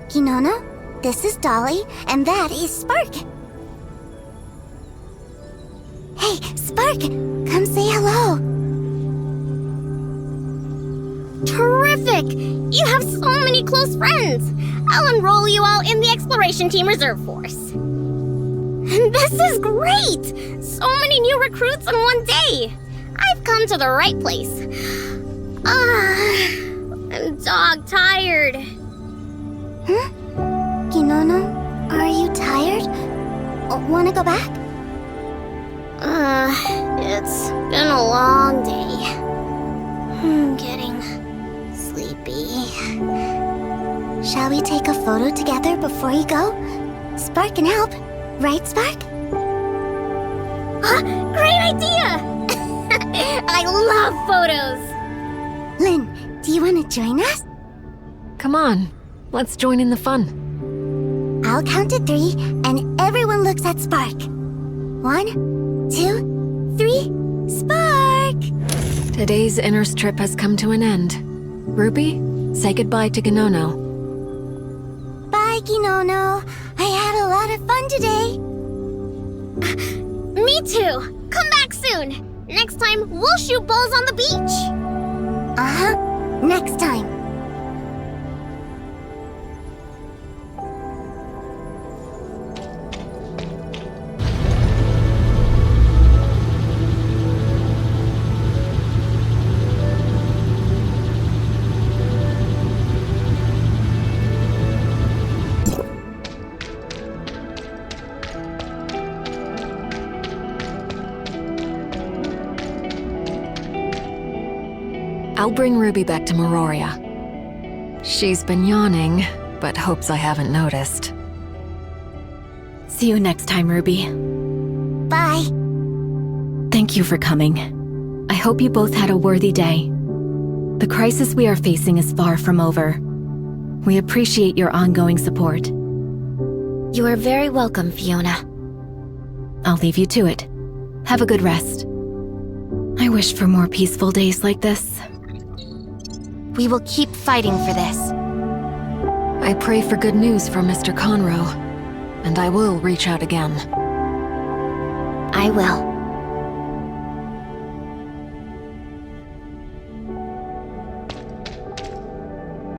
Ginono, this is Dolly, and that is Spark. Hey, Spark, come say hello. Terrific! You have so many close friends. I'll enroll you all in the Exploration Team Reserve Force. This is great! So many new recruits in one day. I've come to the right place. I'm dog-tired. Huh? Ginono, are you tired? Wanna go back? It's been a long day. I'm getting sleepy. Shall we take a photo together before you go? Spark can help. Right, Spark? Great idea! I love photos! Lynn, do you want to join us? Come on, let's join in the fun. I'll count to 3, and everyone looks at Spark. 1, 2, 3, Spark! Today's Inners trip has come to an end. Ruby, say goodbye to Ginono. Bye, Ginono. I had a lot of fun today. Me too. Come back soon. Next time, we'll shoot balls on the beach. Uh-huh. Next time. I'll bring Ruby back to Meroria. She's been yawning, but hopes I haven't noticed. See you next time, Ruby. Bye. Thank you for coming. I hope you both had a worthy day. The crisis we are facing is far from over. We appreciate your ongoing support. You are very welcome, Fiona. I'll leave you to it. Have a good rest. I wish for more peaceful days like this. We will keep fighting for this. I pray for good news from Mr. Conroe, and I will reach out again. I will.